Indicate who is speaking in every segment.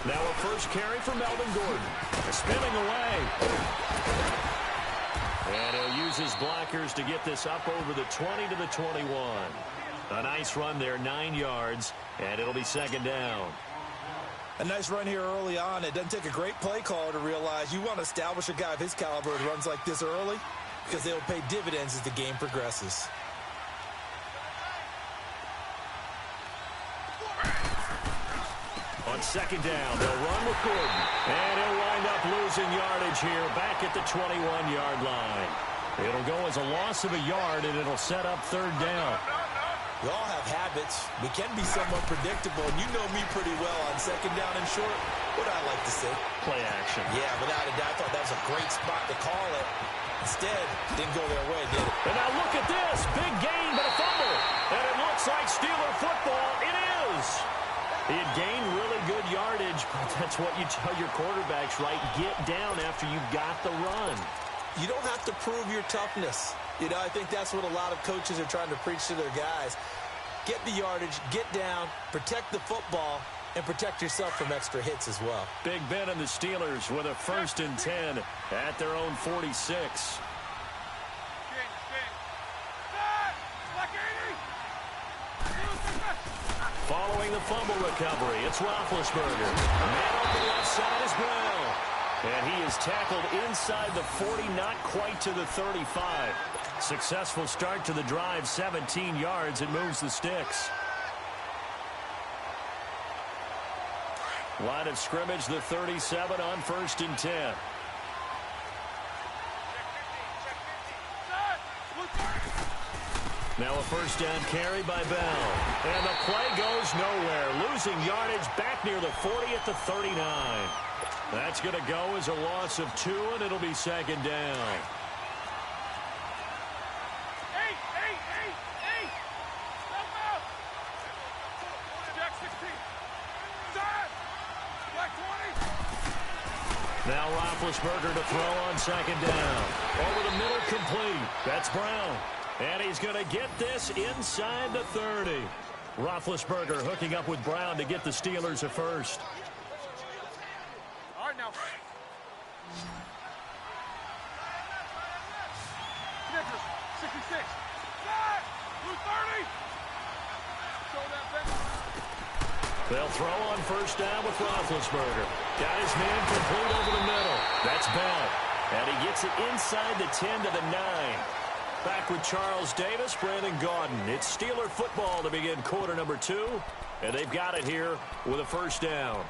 Speaker 1: Now a first carry for Melvin Gordon. Spinning away. And he'll use his blockers to get this up over the 20 to the 21. A nice run there, 9 yards, and it'll be second down.
Speaker 2: A nice run here early on. It doesn't take a great play caller to realize you want to establish a guy of his caliber who runs like this early because they'll pay dividends as the game progresses.
Speaker 1: On second down, they'll run with Gordon. And he'll wind up losing yardage here back at the 21-yard line. It'll go as a loss of a yard, and it'll set up third down.
Speaker 2: We all have habits. We can be somewhat predictable, and you know me pretty well on second down and short. What I like to say?
Speaker 1: Play action.
Speaker 2: Yeah, without a doubt, I thought that was a great spot to call it. Instead, didn't go their way, did it?
Speaker 1: And now look at this. Big gain, but a fumble. And it looks like Steeler football. It is. He had gained really good yardage, but that's what you tell your quarterbacks, right? Get down after you got the run.
Speaker 2: You don't have to prove your toughness. You know, I think that's what a lot of coaches are trying to preach to their guys. Get the yardage, get down, protect the football, and protect yourself from extra hits as well.
Speaker 1: Big Ben and the Steelers with a 1st and 10 at their own 46. Following the fumble recovery, it's Roethlisberger. Man on the left side is Brown. And he is tackled inside the 40, not quite to the 35. Successful start to the drive, 17 yards. It moves the sticks. Line of scrimmage, the 37 on 1st and 10. Now a first down carry by Bell. And the play goes nowhere. Losing yardage back near the 40 at the 39. That's going to go as a loss of 2, and it'll be second down. Now Roethlisberger to throw on second down. Over the middle, complete. That's Brown. And he's going to get this inside the 30. Roethlisberger hooking up with Brown to get the Steelers a first.
Speaker 3: All right, now. Snickers, 66. Blue 30. Show that bench.
Speaker 1: They'll throw on first down with Roethlisberger. Got his man complete over the middle. That's Bell. And he gets it inside the 10 to the 9. Back with Charles Davis, Brandon Gaudin. It's Steeler football to begin quarter number 2. And they've got it here with a first down.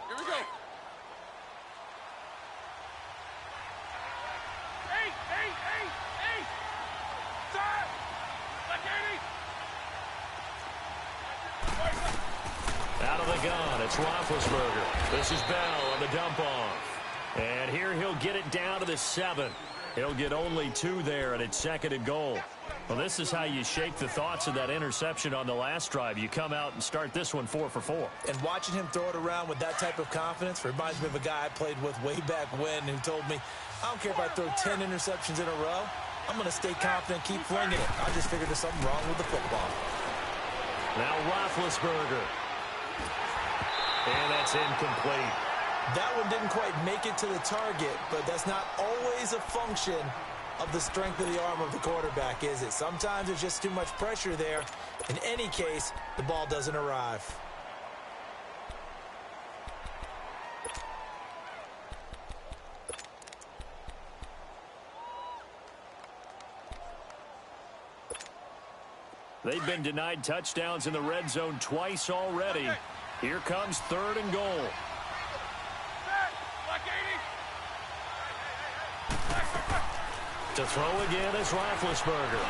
Speaker 3: Here we go. Eight. Time. Like 80.
Speaker 1: Out of the gun, it's Roethlisberger. This is Bell on the dump-off. And here he'll get it down to the 7. He'll get only 2 there, and it's 2nd and goal. Well, this is how you shake the thoughts of that interception on the last drive. You come out and start this one 4 for 4.
Speaker 2: And watching him throw it around with that type of confidence reminds me of a guy I played with way back when who told me, I don't care if I throw 10 interceptions in a row. I'm going to stay confident, keep flinging it. I just figured there's something wrong with the football.
Speaker 1: Now Roethlisberger. And that's incomplete.
Speaker 2: That one didn't quite make it to the target, but that's not always a function of the strength of the arm of the quarterback, is it? Sometimes there's just too much pressure there. In any case, the ball doesn't arrive.
Speaker 1: They've been denied touchdowns in the red zone twice already. Here comes 3rd and goal. To throw again is Roethlisberger.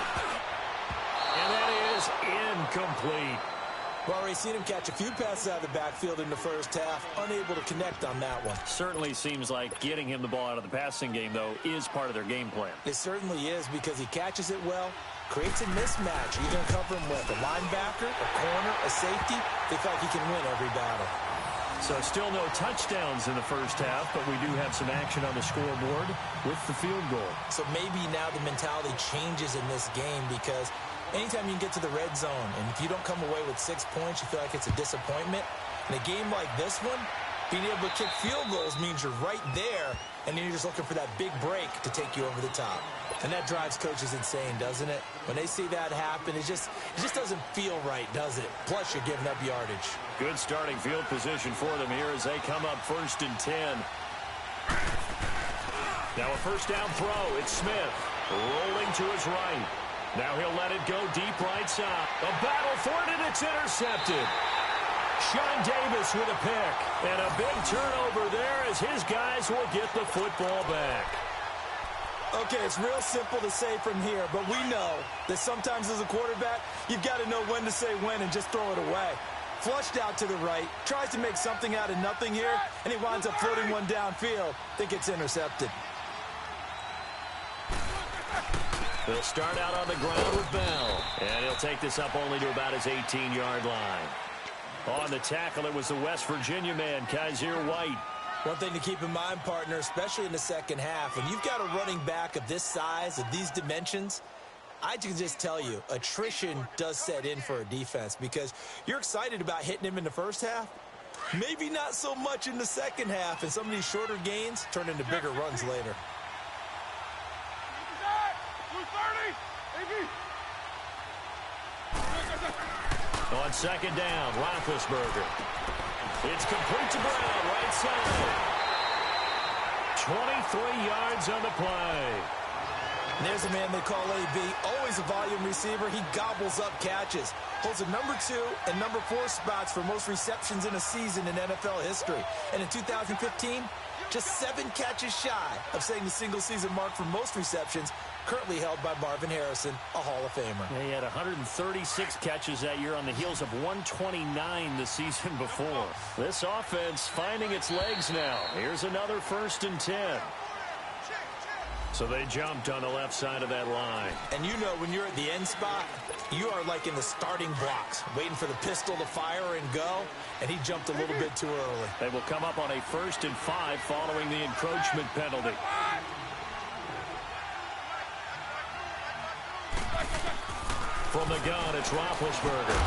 Speaker 1: And that is incomplete.
Speaker 2: We've already seen him catch a few passes out of the backfield in the first half, unable to connect on that one.
Speaker 1: Certainly seems like getting him the ball out of the passing game, though, is part of their game plan.
Speaker 2: It certainly is, because he catches it well, creates a mismatch. You can cover him with a linebacker, a corner, a safety. They feel like he can win every battle.
Speaker 1: So still no touchdowns in the first half, but we do have some action on the scoreboard with the field goal. So maybe now the mentality changes in this game because anytime you can get to the red zone, and if you don't come away with 6 points, you feel like it's a disappointment. In a game like this one, being able to kick field goals means you're right there, and then you're just looking for that big break to take you over the top. And that drives coaches insane, doesn't it? When they see that happen, it just doesn't feel right, does it? Plus, you're giving up yardage. Good starting field position for them here as they come up 1st and 10. Now a first down throw. It's Smith rolling to his right. Now he'll let it go deep right side. A battle for it, and it's intercepted. Sean Davis with a pick. And a big turnover there as his guys will get the football back. Okay, it's real simple to say from here, but we know that sometimes as a quarterback, you've got to know when to say when and just throw it away. Flushed out to the right, tries to make something out of nothing here, and he winds up floating one downfield. Think it's intercepted. He'll start out on the ground with Bell, and he'll take this up only to about his 18-yard line. On the tackle, it was the West Virginia man, Kaiser White. One thing to keep in mind, partner, especially in the second half, when you've got a running back of this size, of these dimensions, I can just tell you, attrition does set in for a defense because you're excited about hitting him in the first half. Maybe not so much in the second half, and some of these shorter gains turn into bigger runs later. On second down, Roethlisberger. It's complete to Brown, right side. 23 yards on the play. And there's a man they call AB, always a volume receiver. He gobbles up catches. Holds the number 2 and number 4 spots for most receptions in a season in NFL history. And in 2015, just 7 catches shy of setting the single-season mark for most receptions, currently held by Marvin Harrison, a Hall of Famer. Yeah, he had 136 catches that year on the heels of 129 the season before. This offense finding its legs now. Here's another 1st and 10. So they jumped on the left side of that line. And you know when you're at the end spot, you are like in the starting blocks, waiting for the pistol to fire and go, and he jumped a little bit too early. They will come up on a 1st and 5 following the encroachment penalty. From the gun, it's Roethlisberger.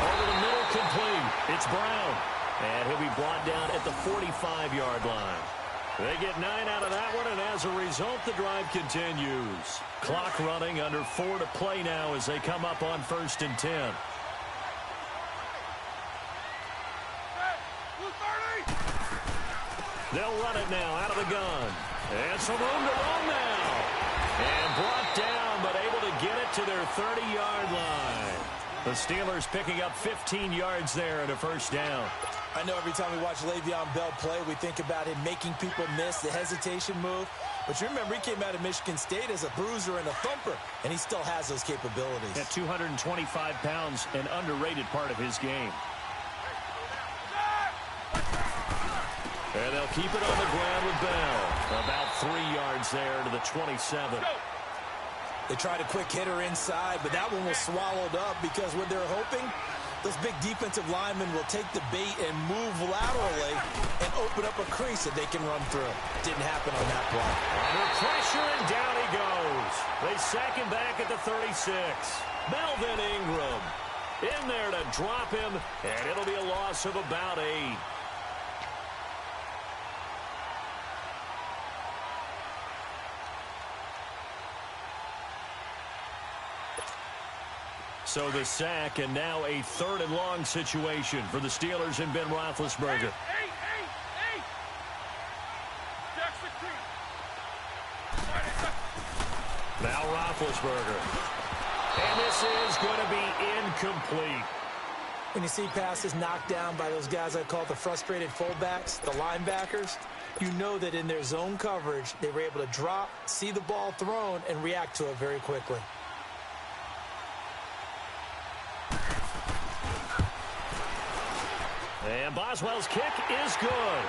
Speaker 1: Over the middle, complete. It's Brown. And he'll be brought down at the 45-yard line. They get 9 out of that one, and as a result, the drive continues. Clock running, under 4 to play now as they come up on 1st and 10. They'll run it now out of the gun. And some room to run now. And brought down, but able to get it to their 30-yard line. The Steelers picking up 15 yards there and a 1st down. I know every time we watch Le'Veon Bell play, we think about him making people miss the hesitation move. But you remember, he came out of Michigan State as a bruiser and a thumper, and he still has those capabilities. At 225 pounds, an underrated part of his game. And they'll keep it on the ground with Bell. About 3 yards there to the 27. They tried a quick hitter inside, but that one was swallowed up because what they're hoping, those big defensive linemen will take the bait and move laterally and open up a crease that they can run through. Didn't happen on that play. Under pressure, and down he goes. They sack him back at the 36. Melvin Ingram in there to drop him, and it'll be a loss of about 8. So the sack, and now a 3rd and long situation for the Steelers and Ben Roethlisberger. Now Roethlisberger. And this is going to be incomplete. When you see passes knocked down by those guys I call the frustrated fullbacks, the linebackers, you know that in their zone coverage, they were able to drop, see the ball thrown, and react to it very quickly. And Boswell's kick is good.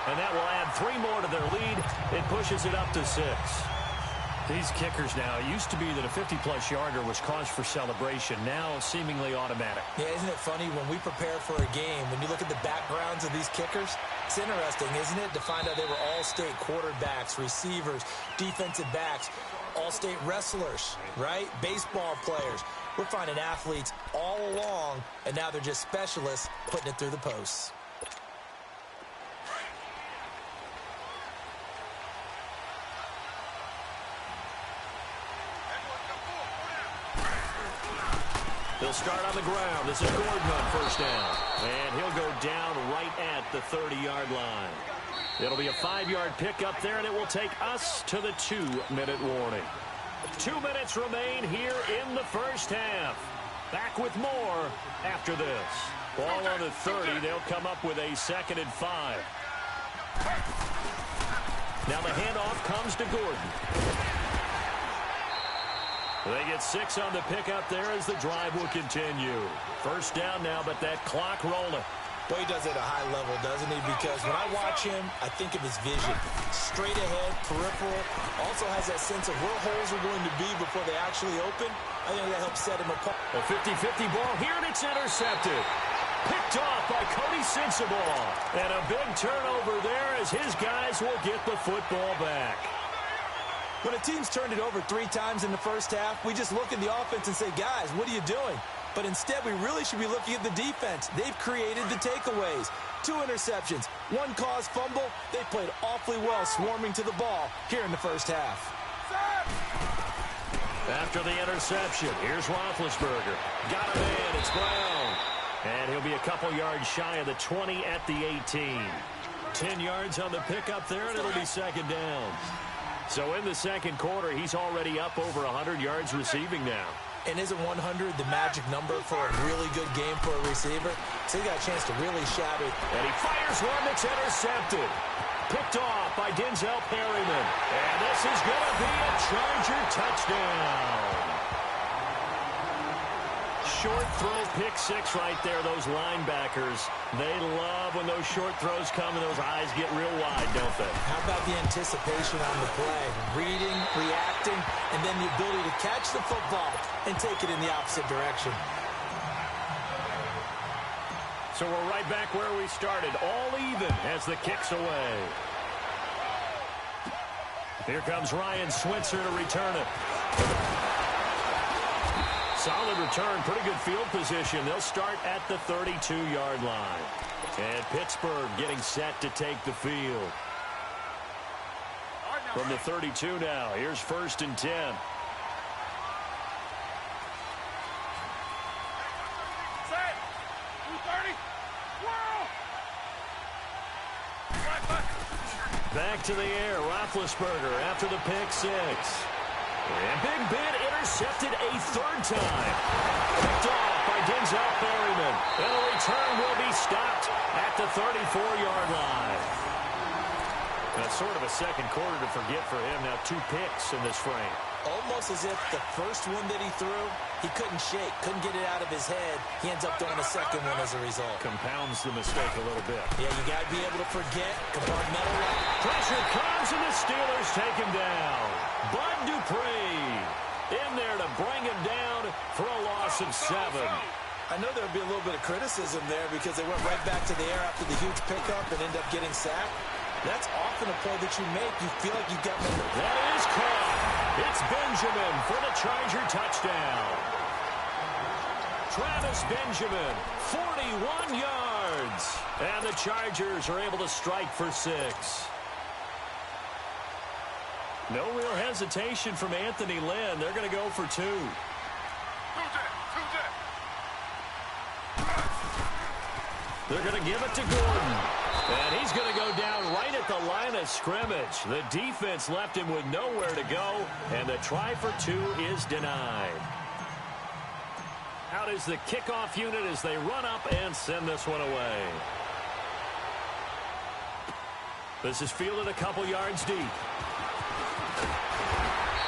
Speaker 1: And that will add 3 more to their lead. It pushes it up to 6. These kickers now, it used to be that a 50-plus yarder was cause for celebration. Now, seemingly automatic.
Speaker 2: Yeah, isn't it funny when we prepare for a game, when you look at the backgrounds of these kickers, it's interesting, isn't it, to find out they were all-state quarterbacks, receivers, defensive backs, all-state wrestlers, right? Baseball players. We're finding athletes all along, and now they're just specialists putting it through the posts.
Speaker 1: They'll start on the ground. This is Gordon on first down. And he'll go down right at the 30-yard line. It'll be a 5-yard pickup there, and it will take us to the 2-minute warning. 2 minutes remain here in the first half. Back with more after this. Ball on the 30. They'll come up with a 2nd and 5. Now the handoff comes to Gordon. They get 6 on the pickup there as the drive will continue. First down now, but that clock rolling.
Speaker 2: Well, he does it at a high level, doesn't he? Because when I watch him, I think of his vision. Straight ahead, peripheral. Also has that sense of where holes are going to be before they actually open. I think that helps set him apart.
Speaker 1: A 50-50 ball here, and it's intercepted. Picked off by Cody Sensabaugh. And a big turnover there as his guys will get the football back.
Speaker 2: When a team's turned it over 3 times in the first half, we just look at the offense and say, guys, what are you doing? But instead, we really should be looking at the defense. They've created the takeaways. 2 interceptions, 1 caused fumble. They played awfully well swarming to the ball here in the first half.
Speaker 1: After the interception, here's Roethlisberger. Got him in. It's Brown. And he'll be a couple yards shy of the 20 at the 18. 10 yards on the pickup there, and it'll be 2nd down. So in the second quarter, he's already up over 100 yards receiving now.
Speaker 2: And isn't 100 the magic number for a really good game for a receiver? So he got a chance to really shatter.
Speaker 1: And he fires one that's intercepted. Picked off by Denzel Perryman. And this is going to be a Charger touchdown. Short throw, pick 6 right there. Those linebackers, they love when those short throws come and those eyes get real wide, don't they?
Speaker 2: How about the anticipation on the play? Reading, reacting, and then the ability to catch the football and take it in the opposite direction.
Speaker 1: So we're right back where we started, all even as the kick's away. Here comes Ryan Switzer to return it. Solid return, pretty good field position. They'll start at the 32-yard line. And Pittsburgh getting set to take the field. From the 32 now, here's 1st and 10.
Speaker 3: Set. 230. Whirl.
Speaker 1: Back to the air, Roethlisberger after the pick 6. And Big Ben intercepted a 3rd time. Picked off by Denzel Perryman. And the return will be stopped at the 34-yard line. That's sort of a second quarter to forget for him. Now 2 picks in this frame.
Speaker 2: Almost as if the first one that he threw, he couldn't shake, couldn't get it out of his head. He ends up throwing a second one as a result.
Speaker 1: Compounds the mistake a little bit.
Speaker 2: Yeah, you got to be able to forget, compartmentalize.
Speaker 1: Pressure comes, and the Steelers take him down. Bud Dupree in there to bring him down for a loss of 7.
Speaker 2: I know there would be a little bit of criticism there because they went right back to the air after the huge pickup and end up getting sacked. That's often a play that you make. You feel like you've got momentum.
Speaker 1: That is caught. It's Benjamin for the Charger touchdown. Travis Benjamin, 41 yards. And the Chargers are able to strike for 6. No real hesitation from Anthony Lynn. They're going to go for 2. They're going to give it to Gordon. And he's going to go down right at the line of scrimmage. The defense left him with nowhere to go. And the try for 2 is denied. Out is the kickoff unit as they run up and send this one away. This is fielded a couple yards deep.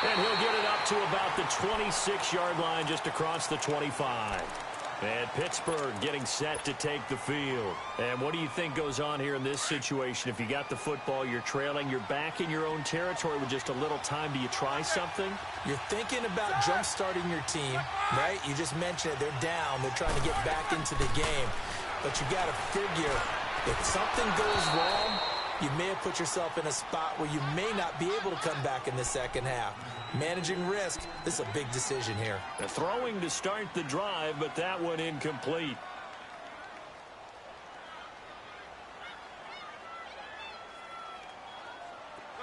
Speaker 1: And he'll get it up to about the 26-yard line just across the 25. And Pittsburgh getting set to take the field. And what do you think goes on here in this situation? If you got the football, you're trailing, you're back in your own territory with just a little time. Do you try something?
Speaker 2: You're thinking about jump-starting your team, right? You just mentioned it. They're down. They're trying to get back into the game. But you got to figure if something goes wrong, you may have put yourself in a spot where you may not be able to come back in the second half. Managing risk, this is a big decision here.
Speaker 1: They're throwing to start the drive, but that one incomplete.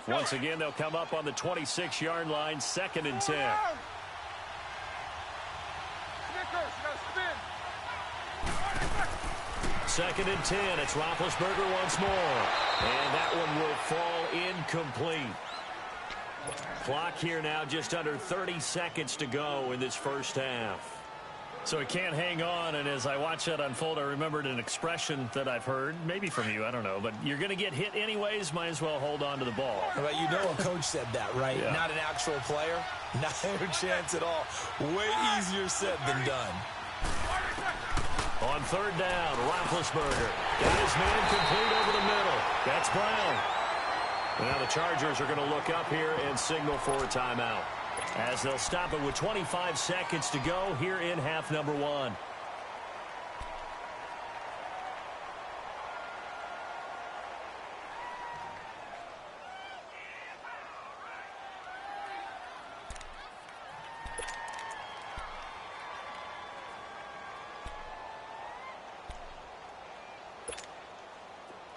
Speaker 1: Once again, they'll come up on the 26-yard line, 2nd and 10. Second and 10. It's Roethlisberger once more. And that one will fall incomplete. Clock here now just under 30 seconds to go in this first half. So it can't hang on, and as I watch that unfold, I remembered an expression that I've heard, maybe from you, I don't know, but you're going to get hit anyways, might as well hold on to the ball.
Speaker 2: But you know a coach said that, right?
Speaker 1: Yeah.
Speaker 2: Not an actual player. Not a chance at all. Way easier said than done.
Speaker 1: On 3rd down, Roethlisberger got his man complete over the middle. That's Brown. Now the Chargers are going to look up here and signal for a timeout, as they'll stop it with 25 seconds to go here in half number 1.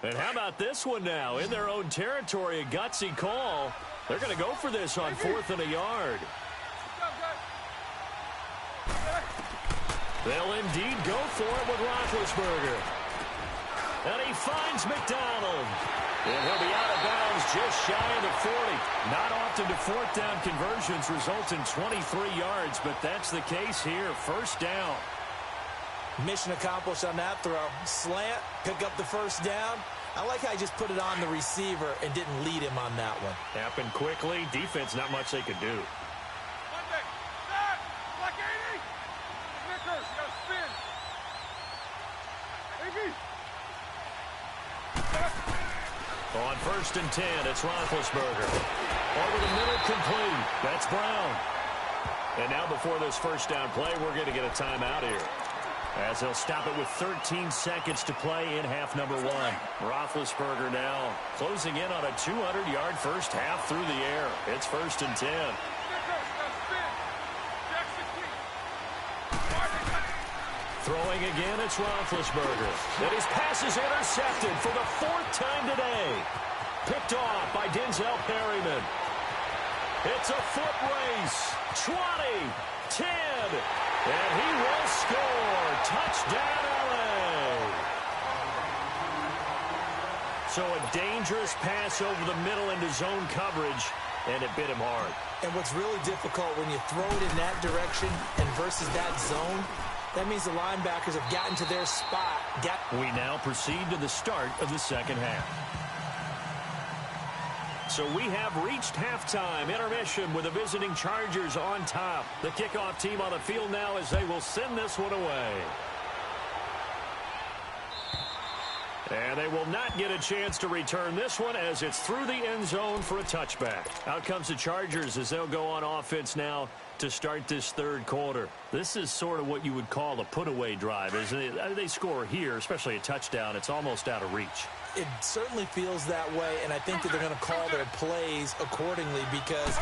Speaker 1: And how about this one now? In their own territory, a gutsy call. They're going to go for this on 4th and a yard. They'll indeed go for it with Roethlisberger. And he finds McDonald. And he'll be out of bounds just shy of the 40. Not often do 4th down conversions result in 23 yards, but that's the case here. 1st down.
Speaker 2: Mission accomplished on that throw. Slant, pick up the 1st down. I like how he just put it on the receiver and didn't lead him on that one.
Speaker 1: Happened quickly. Defense, not much they could do. On 1st and 10, it's Roethlisberger. Over the middle, complete. That's Brown. And now before this 1st down play, we're going to get a timeout here, as they'll stop it with 13 seconds to play in half number 1. Roethlisberger now closing in on a 200-yard first half through the air. It's 1st and 10. Throwing again, it's Roethlisberger. And his pass is intercepted for the 4th time today. Picked off by Denzel Perryman. It's a foot race. 20, 10, and he will score. Touchdown, LA. So a dangerous pass over the middle into zone coverage, and it bit him hard.
Speaker 2: And what's really difficult when you throw it in that direction and versus that zone, that means the linebackers have gotten to their spot.
Speaker 1: We now proceed to the start of the second half. So we have reached halftime. Intermission with the visiting Chargers on top. The kickoff team on the field now as they will send this one away. And they will not get a chance to return this one as it's through the end zone for a touchback. Out comes the Chargers as they'll go on offense now to start this 3rd quarter. This is sort of what you would call a put-away drive. As they score here, especially a touchdown, it's almost out of reach.
Speaker 2: It certainly feels that way, and I think that they're going to call their plays accordingly, because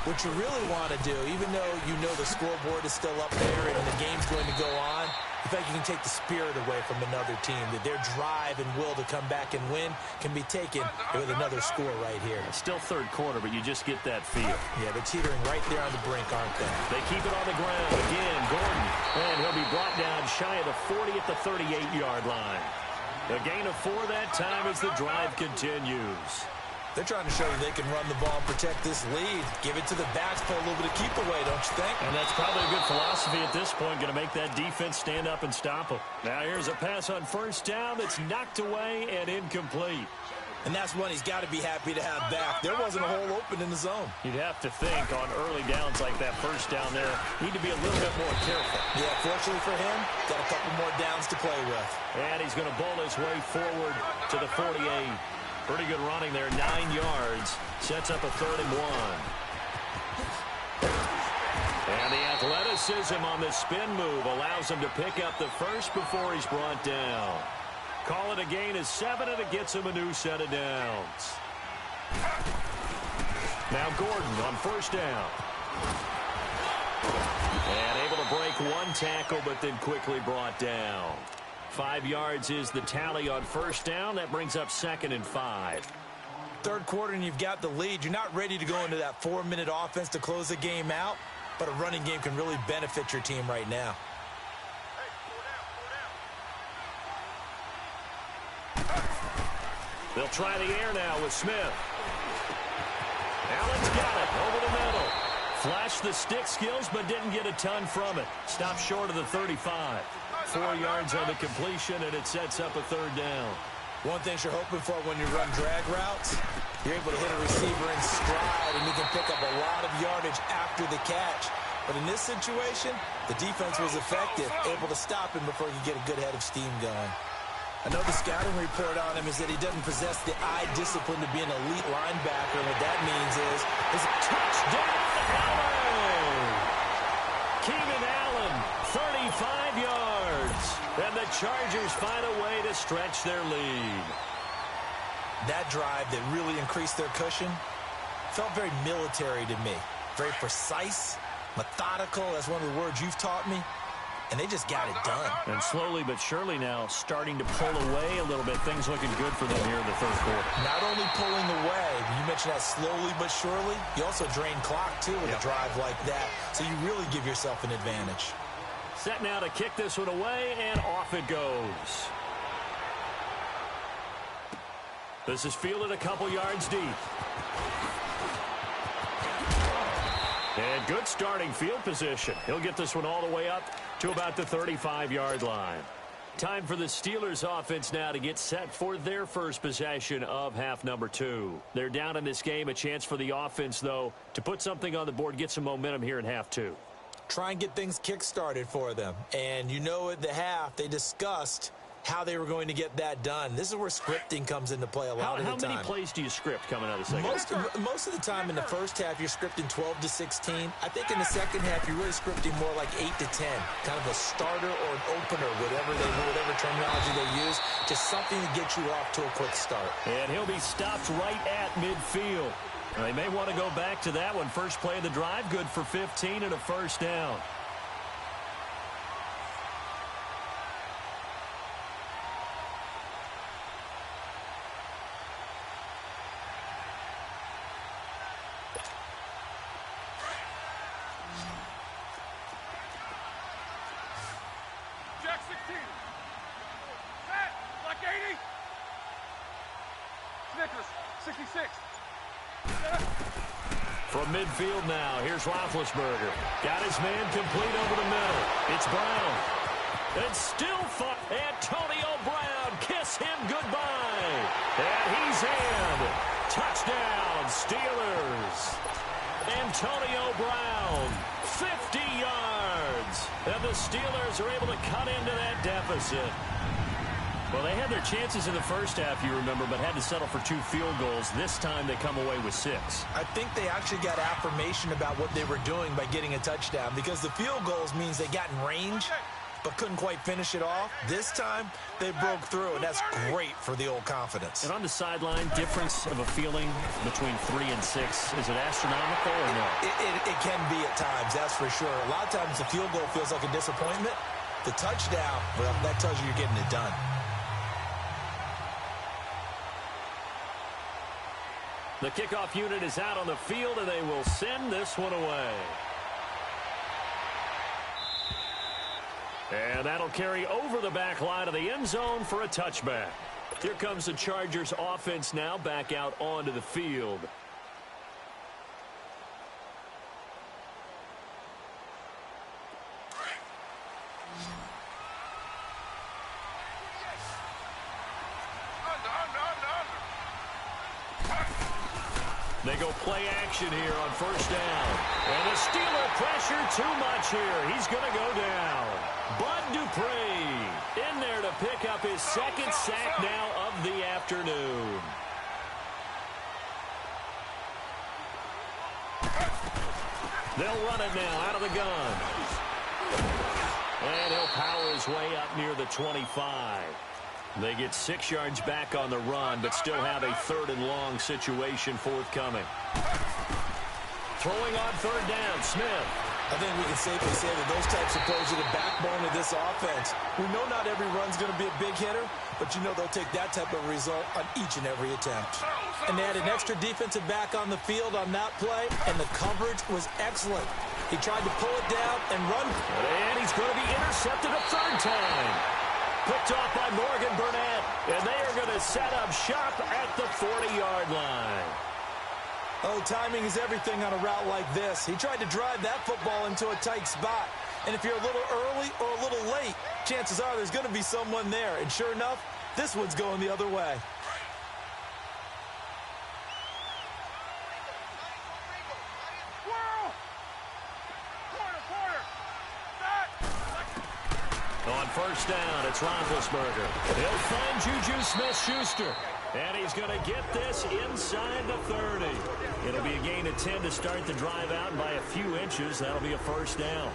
Speaker 2: what you really want to do, even though you know the scoreboard is still up there and the game's going to go on, in fact, you can take the spirit away from another team, that their drive and will to come back and win can be taken with another score right here.
Speaker 1: It's still 3rd quarter, but you just get that feel.
Speaker 2: Yeah, they're teetering right there on the brink, aren't they?
Speaker 1: They keep it on the ground. Again, Gordon. And he'll be brought down shy of the 40 at the 38-yard line. A gain of 4 that time as the drive continues.
Speaker 2: They're trying to show that they can run the ball and protect this lead. Give it to the backs, put a little bit of keep away, don't you think?
Speaker 1: And that's probably a good philosophy at this point, going to make that defense stand up and stop them. Now here's a pass on 1st down that's knocked away and incomplete.
Speaker 2: And that's one he's got to be happy to have back. There wasn't a hole open in the zone.
Speaker 1: You'd have to think on early downs like that first down there, need to be a little bit more careful.
Speaker 2: Yeah, fortunately for him, got a couple more downs to play with.
Speaker 1: And he's going to bowl his way forward to the 48. Pretty good running there, 9 yards. Sets up a 3rd and 1. And the athleticism on the spin move allows him to pick up the first before he's brought down. Call it a gain of 7, and it gets him a new set of downs. Now Gordon on first down. And able to break one tackle, but then quickly brought down. 5 yards is the tally on first down. That brings up 2nd and 5.
Speaker 2: Third quarter, and you've got the lead. You're not ready to go into that 4-minute offense to close the game out, but a running game can really benefit your team right now.
Speaker 1: They'll try the air now with Smith. Allen's got it over the middle. Flashed the stick skills, but didn't get a ton from it. Stopped short of the 35. 4 yards on the completion, and it sets up a 3rd down.
Speaker 2: One thing you're hoping for when you run drag routes, you're able to hit a receiver in stride, and you can pick up a lot of yardage after the catch. But in this situation, the defense was effective, able to stop him before he could get a good head of steam going. I know the scouting report on him is that he doesn't possess the eye discipline to be an elite linebacker, and what that means is a touchdown, Allen! Keenan Allen, 35 yards. And the Chargers find a way to stretch their lead. That drive that really increased their cushion felt very military to me. Very precise, methodical, that's one of the words you've taught me. And they just got it done.
Speaker 1: And slowly but surely now starting to pull away a little bit. Things looking good for them here in the 3rd quarter.
Speaker 2: Not only pulling away, you mentioned that slowly but surely, you also drain clock, too, with a drive like that. So you really give yourself an advantage.
Speaker 1: Set now to kick this one away, and off it goes. This is fielded a couple yards deep. And good starting field position. He'll get this one all the way up to about the 35-yard line. Time for the Steelers offense now to get set for their first possession of half number 2. They're down in this game. A chance for the offense, though, to put something on the board, get some momentum here in half 2.
Speaker 2: Try and get things kick-started for them. And you know at the half, they discussed how they were going to get that done. This is where scripting comes into play a lot of the time.
Speaker 1: How many plays do you script coming out of the second?
Speaker 2: Most of the time in the first half, you're scripting 12 to 16. I think in the second half, you're really scripting more like 8 to 10. Kind of a starter or an opener, whatever terminology they use. Just something to get you off to a quick start.
Speaker 1: And he'll be stopped right at midfield. They may want to go back to that one. First play of the drive, good for 15 and a first down.
Speaker 3: Jack 16. Set. Black 80. Snickers 66.
Speaker 1: From midfield now, here's Roethlisberger. Got his man complete over the middle. It's Brown. And still fought. Antonio Brown. Kiss him goodbye. And he's in. Touchdown, Steelers. Antonio Brown, 50 yards. And the Steelers are able to cut into that deficit. Well, they had their chances in the first half, you remember, but had to settle for 2 field goals. This time they come away with 6.
Speaker 2: I think they actually got affirmation about what they were doing by getting a touchdown, because the field goals means they got in range but couldn't quite finish it off. This time they broke through, and that's great for the old confidence.
Speaker 1: And on the sideline, difference of a feeling between 3 and 6, is it astronomical or no?
Speaker 2: It can be at times, that's for sure. A lot of times the field goal feels like a disappointment. The touchdown, well, that tells you you're getting it done.
Speaker 1: The kickoff unit is out on the field, and they will send this one away. And that'll carry over the back line of the end zone for a touchback. Here comes the Chargers offense now back out onto the field. They go play action here on first down. And the Steeler pressure too much here. He's going to go down. Bud Dupree in there to pick up his second sack now of the afternoon. They'll run it now out of the gun. And he'll power his way up near the 25. They get 6 yards back on the run, but still have a 3rd and long situation forthcoming. Throwing on 3rd down, Smith.
Speaker 2: I think we can safely say that those types of plays are the backbone of this offense. We know not every run's going to be a big hitter, but you know they'll take that type of result on each and every attempt. And they had an extra defensive back on the field on that play, and the coverage was excellent. He tried to pull it down and run.
Speaker 1: And he's going to be intercepted a 3rd time. Picked off by Morgan Burnett, and they are going to set up shop at the 40-yard line.
Speaker 2: Oh, timing is everything on a route like this. He tried to drive that football into a tight spot. And if you're a little early or a little late, chances are there's going to be someone there. And sure enough, this one's going the other way.
Speaker 1: On first down, it's Roethlisberger. He'll find Juju Smith-Schuster. And he's going to get this inside the 30. It'll be a gain of 10 to start the drive out, and by a few inches, that'll be a first down.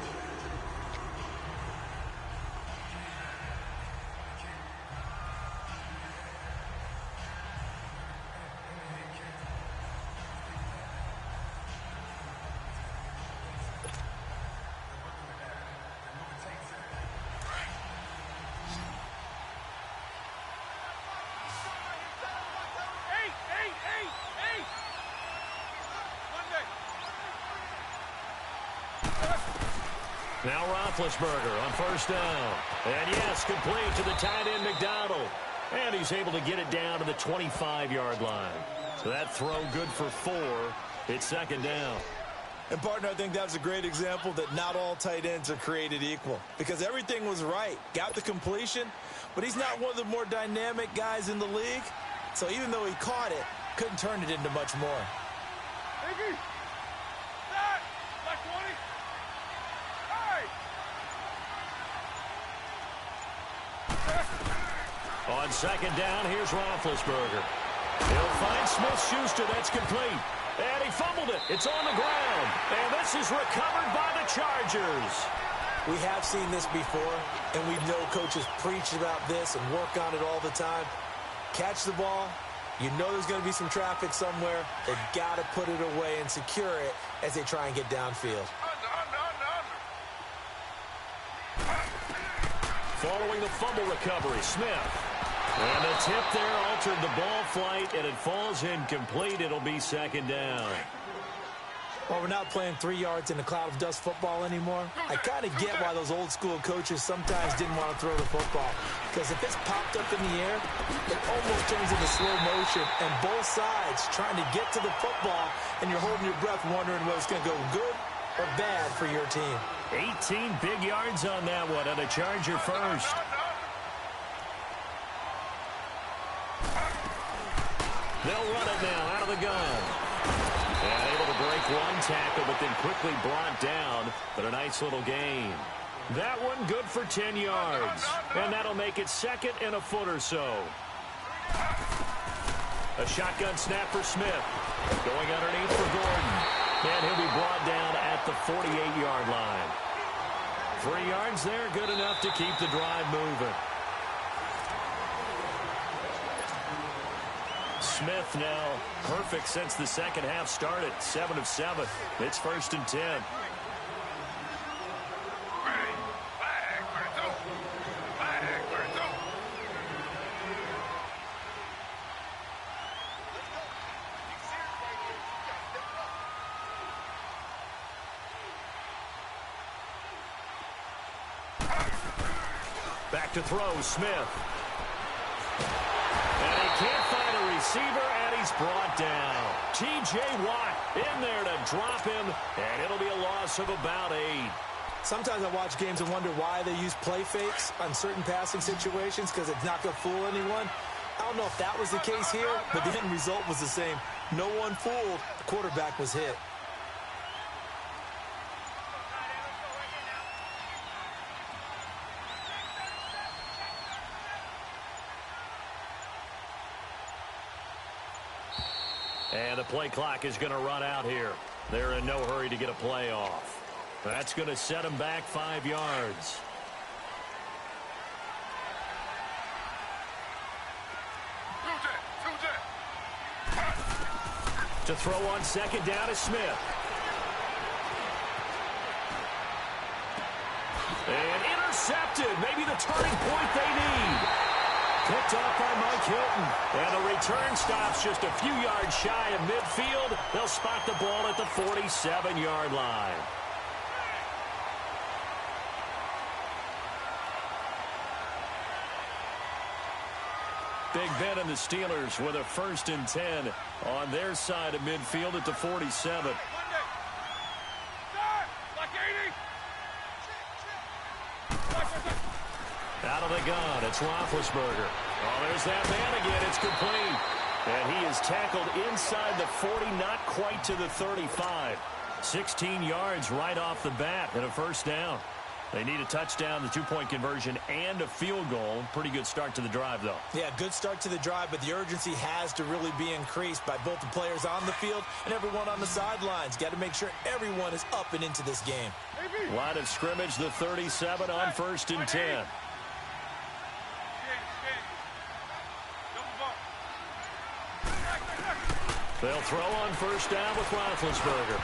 Speaker 1: Now Roethlisberger on first down. And yes, complete to the tight end McDonald. And he's able to get it down to the 25-yard line. So that throw good for 4. It's 2nd down.
Speaker 2: And, partner, I think that was a great example that not all tight ends are created equal. Because everything was right. Got the completion, but he's not one of the more dynamic guys in the league. So even though he caught it, couldn't turn it into much more.
Speaker 3: Iggy! That! Like 20!
Speaker 1: On 2nd down, here's Roethlisberger. He'll find Smith-Schuster. That's complete. And he fumbled it. It's on the ground. And this is recovered by the Chargers.
Speaker 2: We have seen this before, and we know coaches preach about this and work on it all the time. Catch the ball. You know there's going to be some traffic somewhere. They've got to put it away and secure it as they try and get downfield.
Speaker 1: Following the fumble recovery, Smith. And the tip there altered the ball flight, and it falls incomplete. It'll be 2nd down.
Speaker 2: Well, we're not playing 3 yards in a cloud of dust football anymore. I kind of get why those old school coaches sometimes didn't want to throw the football. Because if it's popped up in the air, it almost turns into slow motion. And both sides trying to get to the football, and you're holding your breath wondering whether it's going to go good or bad for your team.
Speaker 1: 18 big yards on that one, and a Charger first. They'll run it now out of the gun. And able to break one tackle, but then quickly brought down. But a nice little gain. That one good for 10 yards. And that'll make it 2nd and a foot or so. A shotgun snap for Smith. Going underneath for Gordon. And he'll be brought down at the 48-yard line. 3 yards there, good enough to keep the drive moving. Smith now perfect since the second half started. 7 of 7. It's 1st and 10. Back to throw, Smith. And he can't find a receiver, and he's brought down. T.J. Watt in there to drop him, and it'll be a loss of about 8.
Speaker 2: Sometimes I watch games and wonder why they use play fakes on certain passing situations, because it's not going to fool anyone. I don't know if that was the case here, but the end result was the same. No one fooled. The quarterback was hit.
Speaker 1: And the play clock is going to run out here. They're in no hurry to get a play off. That's going to set them back 5 yards. To throw on second down is Smith. And intercepted. Maybe the turning point they need. Picked off by Mike Hilton. And the return stops just a few yards shy of midfield. They'll spot the ball at the 47-yard line. Big Ben and the Steelers with a 1st and 10 on their side of midfield at the 47. Out of the gun, it's Roethlisberger. Oh, there's that man again. It's complete. And he is tackled inside the 40, not quite to the 35. 16 yards right off the bat and a 1st down. They need a touchdown, the 2-point conversion, and a field goal. Pretty good start to the drive, though. Yeah, good start to the drive, but the urgency has to really be increased by both the players on the field and everyone on the sidelines. Got to make sure everyone is up and into this game. Line of scrimmage, the 37 on 1st and 10. They'll throw on 1st down with Roethlisberger.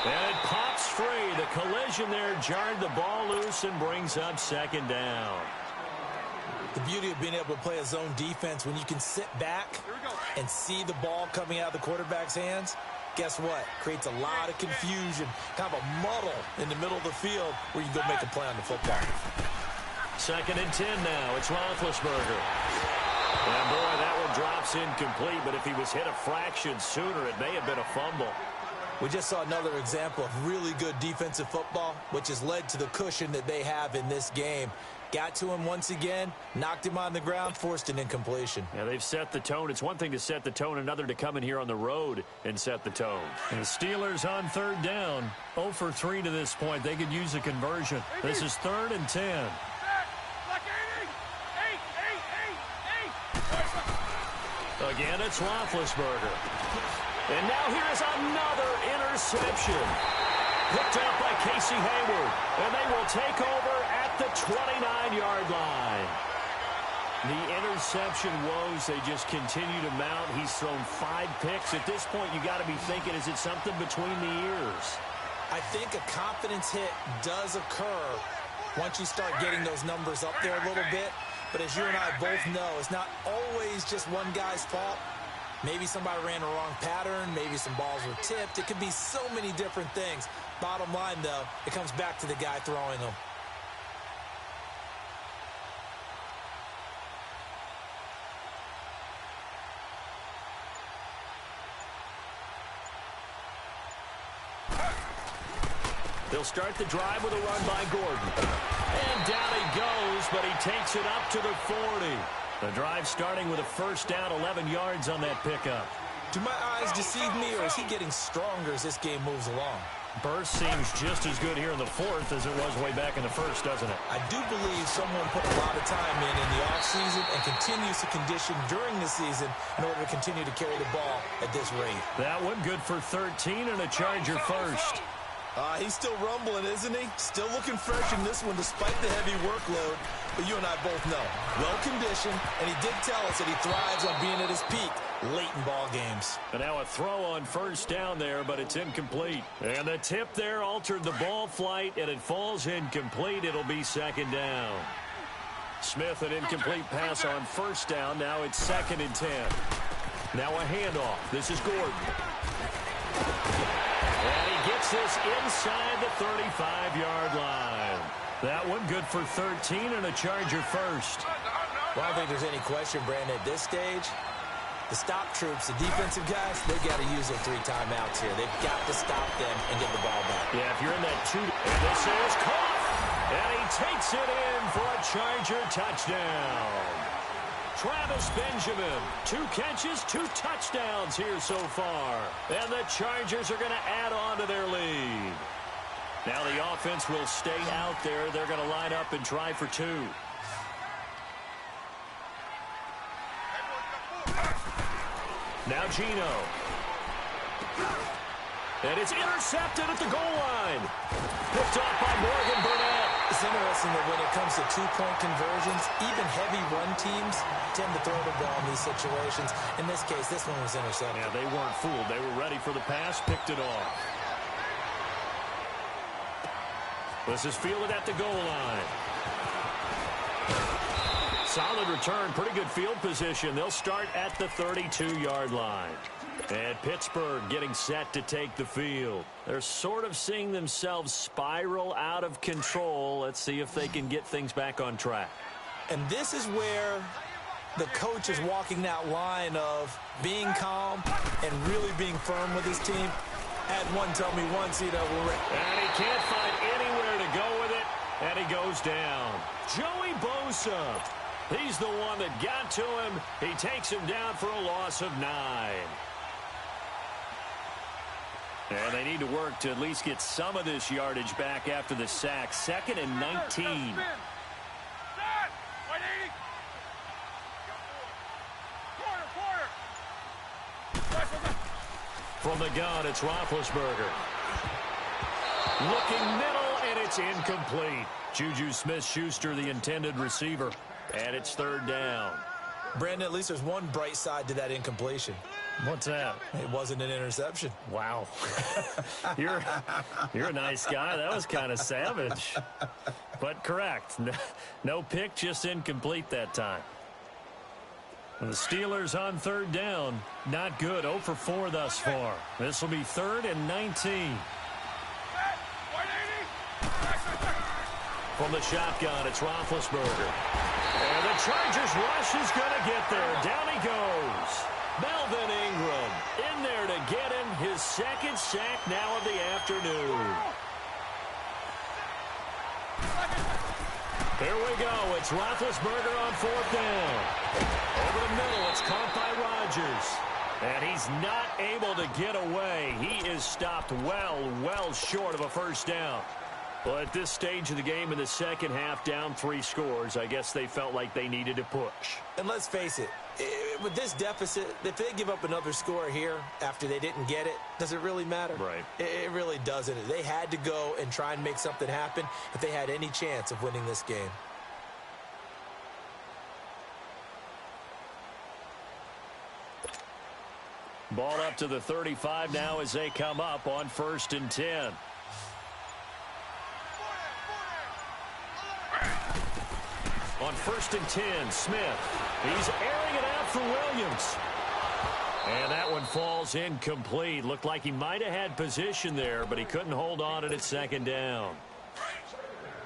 Speaker 1: And it pops free. The collision there jarred the ball loose and brings up 2nd down. The beauty of being able to play a zone defense when you can sit back and see the ball coming out of the quarterback's hands, guess what? Creates a lot of confusion, kind of a muddle in the middle of the field where you can go make a play on the football. 2nd and 10 now. It's Roethlisberger. And boy, that one drops incomplete, but if he was hit a fraction sooner, it may have been a fumble. We just saw another example of really good defensive football, which has led to the cushion that they have in this game. Got to him once again, knocked him on the ground, forced an incompletion. Yeah, they've set the tone. It's one thing to set the tone, another to come in here on the road and set the tone. And the Steelers on 3rd down, 0 for 3 to this point. They could use a conversion. This is 3rd and 10. Again, it's Roethlisberger. And now here is another interception. Picked up by Casey Hayward. And they will take over at the 29-yard line. The interception woes, they just continue to mount. He's thrown 5 picks. At this point, you got to be thinking, is it something between the ears? I think a confidence hit does occur once you start getting those numbers up there a little bit. But as you and I both know, it's not always just one guy's fault. Maybe somebody ran a wrong pattern. Maybe some balls were tipped. It could be so many different things. Bottom line, though, it comes back to the guy throwing them. They'll start the drive with a run by Gordon. And down he goes, but he takes it up to the 40. The drive starting with a 1st down, 11 yards on that pickup. Do my eyes deceive me, or is he getting stronger as this game moves along? Burst seems just as good here in the 4th as it was way back in the 1st, doesn't it? I do believe someone put a lot of time in the offseason and continues to condition during the season in order to continue to carry the ball at this rate. That one good for 13 and a Charger 1st. He's still rumbling, isn't he? Still looking fresh in this one despite the heavy workload. But you and I both know, well-conditioned, and he did tell us that he thrives on being at his peak late in ball games. And now a throw on 1st down there, but it's incomplete. And the tip there altered the ball flight, and it falls incomplete. It'll be 2nd down. Smith, an incomplete pass on 1st down. Now it's 2nd and 10. Now a handoff. This is Gordon. And he gets this inside the 35-yard line. That one good for 13 and a Charger 1st. Well, I don't think there's any question, Brandon, at this stage, the stop troops, the defensive guys, they got to use their 3 timeouts here. They've got to stop them and get the ball back. Yeah, if you're in that 2, and this is caught, and he takes it in for a Charger touchdown. Travis Benjamin. 2 catches, 2 touchdowns here so far. And the Chargers are going to add on to their lead. Now the offense will stay out there. They're going to line up and try for 2. Now Gino. And it's intercepted at the goal line. Picked off by Morgan Burnett.
Speaker 2: It's interesting that when it comes to 2-point conversions, even heavy run teams tend to throw the ball in these situations. In this case, this one was intercepted.
Speaker 1: Yeah, they weren't fooled. They were ready for the pass, picked it off. This is fielded at the goal line. Solid return, pretty good field position. They'll start at the 32-yard line. And Pittsburgh getting set to take the field. They're sort of seeing themselves spiral out of control. Let's see if they can get things back on track.
Speaker 2: And this is where the coach is walking that line of being calm and really being firm with his team. Had one tell me once, and
Speaker 1: he can't find anywhere to go with it, and he goes down. Joey Bosa. He's the one that got to him. He takes him down for a loss of 9. And they need to work to at least get some of this yardage back after the sack. 2nd and 19. From the gun, it's Roethlisberger. Looking middle, and it's incomplete. Juju Smith-Schuster, the intended receiver. And it's 3rd down.
Speaker 2: Brandon, at least there's one bright side to that incompletion.
Speaker 1: What's that?
Speaker 2: It wasn't an interception.
Speaker 1: Wow. You're a nice guy. That was kind of savage. But correct. No pick, just incomplete that time. And the Steelers on 3rd down. Not good. 0 for 4 thus far. This will be 3rd and 19. From the shotgun, it's Roethlisberger. And the Chargers rush is going to get there. Down he goes. Melvin Ingram in there to get him his 2nd sack now of the afternoon. Here we go. It's Roethlisberger on 4th down. Over the middle, it's caught by Rodgers. And he's not able to get away. He is stopped well short of a 1st down. Well, at this stage of the game in the second half, down 3 scores, I guess they felt like they needed to push.
Speaker 2: And let's face it, with this deficit, if they give up another score here after they didn't get it, does it really matter?
Speaker 1: Right.
Speaker 2: It really doesn't. They had to go and try and make something happen if they had any chance of winning this game.
Speaker 1: Ball up to the 35 now as they come up on 1st and 10. On 1st and 10, Smith. He's airing it out for Williams. And that one falls incomplete. Looked like he might have had position there, but he couldn't hold on to it at 2nd down.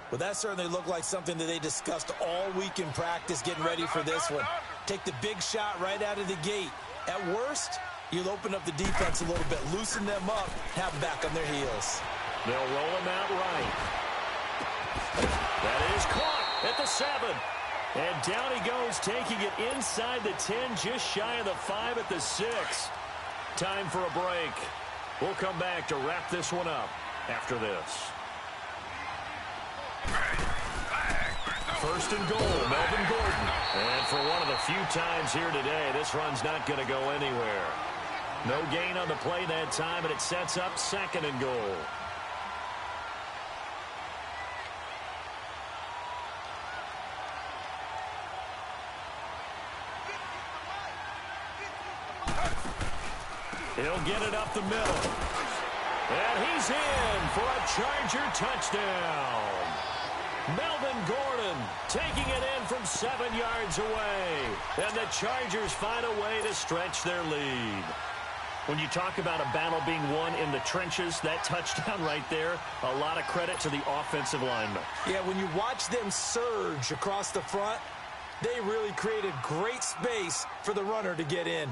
Speaker 2: Well, that certainly looked like something that they discussed all week in practice getting ready for this one. Take the big shot right out of the gate. At worst, you'll open up the defense a little bit, loosen them up, have them back on their heels.
Speaker 1: They'll roll him out right. That is caught at the 7. And down he goes, taking it inside the 10, just shy of the 5 at the 6. Time for a break. We'll come back to wrap this one up after this. 1st and goal, Melvin Gordon. And for one of the few times here today, this run's not going to go anywhere. No gain on the play that time, and it sets up 2nd and goal. He'll get it up the middle. And he's in for a Charger touchdown. Melvin Gordon taking it in from 7 yards away. And the Chargers find a way to stretch their lead. When you talk about a battle being won in the trenches, that touchdown right there, a lot of credit to the offensive linemen.
Speaker 2: Yeah, when you watch them surge across the front, they really created great space for the runner to get in.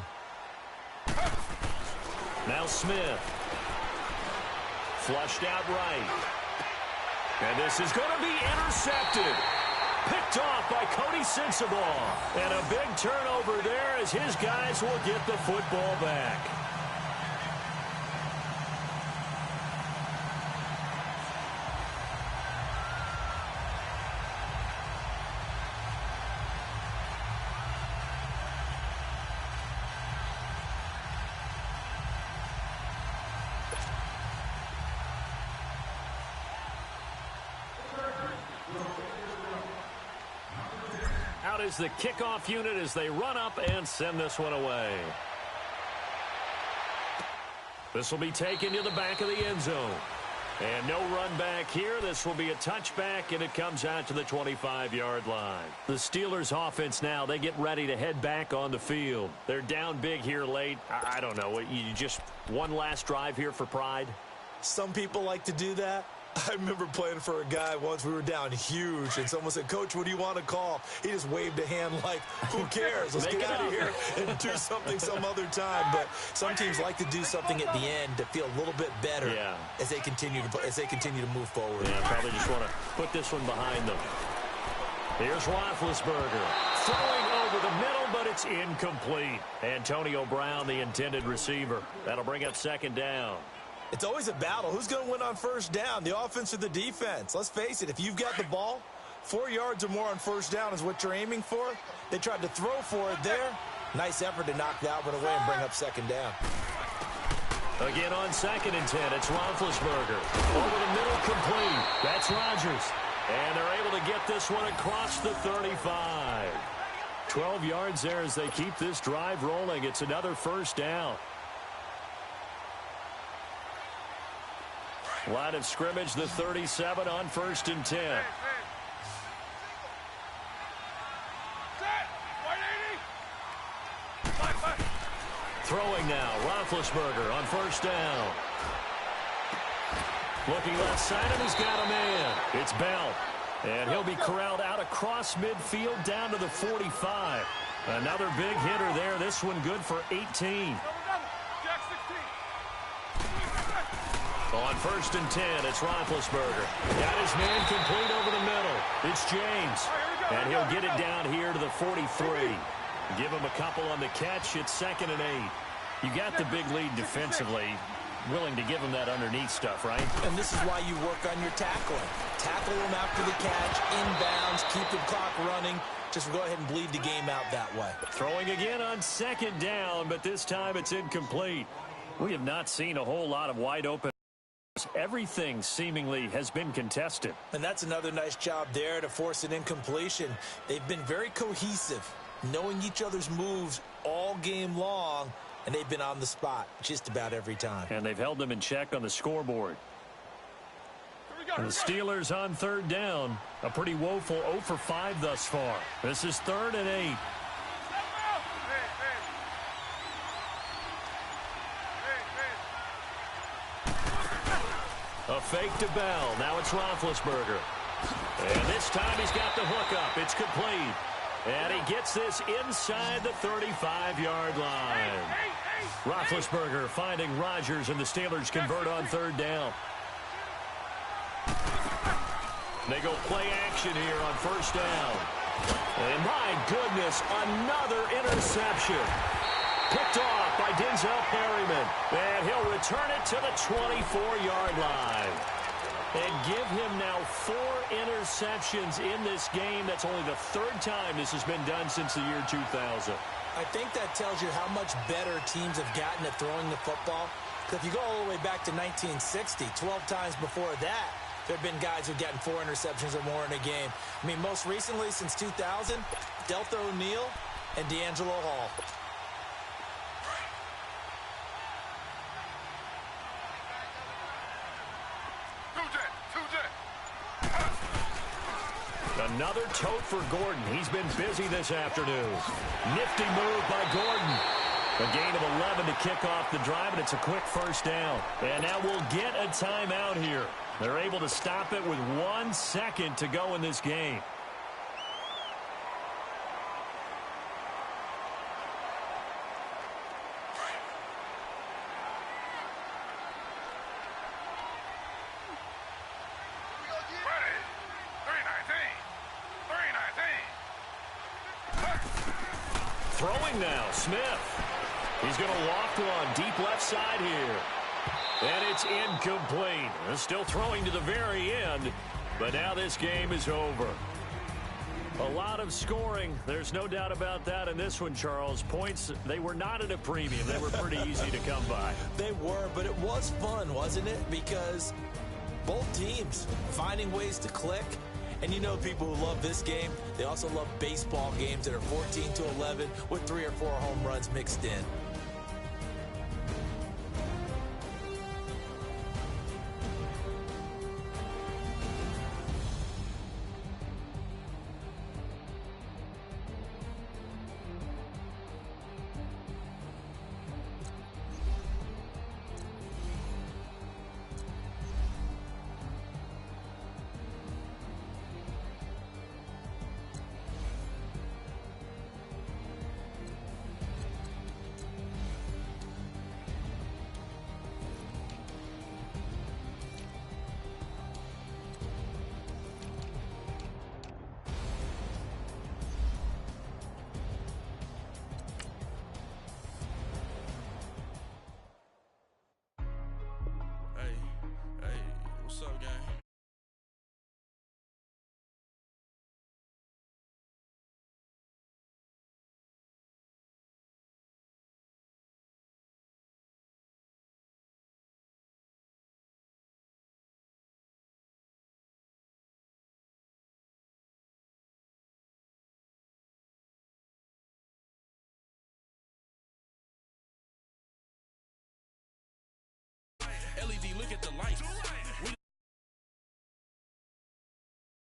Speaker 1: Now Smith. Flushed out right. And this is going to be intercepted. Picked off by Cody Sensabaugh. And a big turnover there as his guys will get the football back. Out is the kickoff unit as they run up and send this one away. This will be taken to the back of the end zone. And no run back here. This will be a touchback, and it comes out to the 25-yard line. The Steelers offense now, they get ready to head back on the field. They're down big here late. I don't know. You just one last drive here for pride?
Speaker 2: Some people like to do that. I remember playing for a guy once. We were down huge, and someone said, "Coach, what do you want to call?" He just waved a hand like, who cares? Let's get out of here and do something some other time. But some teams like to do something at the end to feel a little bit better as they continue to move forward.
Speaker 1: Yeah, probably just want to put this one behind them. Here's Roethlisberger throwing over the middle, but it's incomplete. Antonio Brown, the intended receiver. That'll bring up second down.
Speaker 2: It's always a battle. Who's going to win on first down, the offense or the defense? Let's face it, if you've got the ball, 4 yards or more on first down is what you're aiming for. They tried to throw for it there. Nice effort to knock that one away and bring up second down.
Speaker 1: Again on 2nd and 10, it's Roethlisberger. Over the middle, complete. That's Rodgers. And they're able to get this one across the 35. 12 yards there as they keep this drive rolling. It's another first down. Line of scrimmage, the 37 on 1st and 10. Throwing now, Roethlisberger on 1st down. Looking left side, and he's got a man. It's Bell. And he'll be corralled out across midfield down to the 45. Another big hitter there. This one good for 18. On 1st and 10, it's Roethlisberger. Got his man complete over the middle. It's James. And he'll get it down here to the 43. Give him a couple on the catch. It's 2nd and 8. You got the big lead defensively. Willing to give him that underneath stuff, right?
Speaker 2: And this is why you work on your tackling. Tackle him after the catch, inbounds, keep the clock running. Just go ahead and bleed the game out that way.
Speaker 1: Throwing again on 2nd down, but this time it's incomplete. We have not seen a whole lot of wide open. Everything seemingly has been contested.
Speaker 2: And that's another nice job there to force an incompletion. They've been very cohesive, knowing each other's moves all game long, and they've been on the spot just about every time.
Speaker 1: And they've held them in check on the scoreboard. And the Steelers on 3rd down. A pretty woeful 0 for 5 thus far. This is 3rd and 8. A fake to Bell. Now it's Roethlisberger. And this time he's got the hook up. It's complete. And he gets this inside the 35-yard line. Roethlisberger finding Rodgers, and the Steelers convert on 3rd down. They go play action here on 1st down. And my goodness, another interception. Picked off by Denzel Perryman. And he'll return it to the 24-yard line. And give him now 4 interceptions in this game. That's only the 3rd time this has been done since the year 2000.
Speaker 2: I think that tells you how much better teams have gotten at throwing the football. Because if you go all the way back to 1960, 12 times before that, there have been guys who've gotten 4 interceptions or more in a game. I mean, most recently, since 2000, Deltha O'Neal and D'Angelo Hall.
Speaker 1: Another tote for Gordon. He's been busy this afternoon. Nifty move by Gordon. A gain of 11 to kick off the drive, and it's a quick 1st down. And now we'll get a timeout here. They're able to stop it with 1 second to go in this game. Throwing now, Smith. He's going to loft one deep left side here. And it's incomplete. Still throwing to the very end, but now this game is over. A lot of scoring. There's no doubt about that in this one, Charles. Points, they were not at a premium. They were pretty easy to come by.
Speaker 2: They were, but it was fun, wasn't it? Because both teams finding ways to click. And you know people who love this game, they also love baseball games that are 14-11 with 3 or 4 home runs mixed in.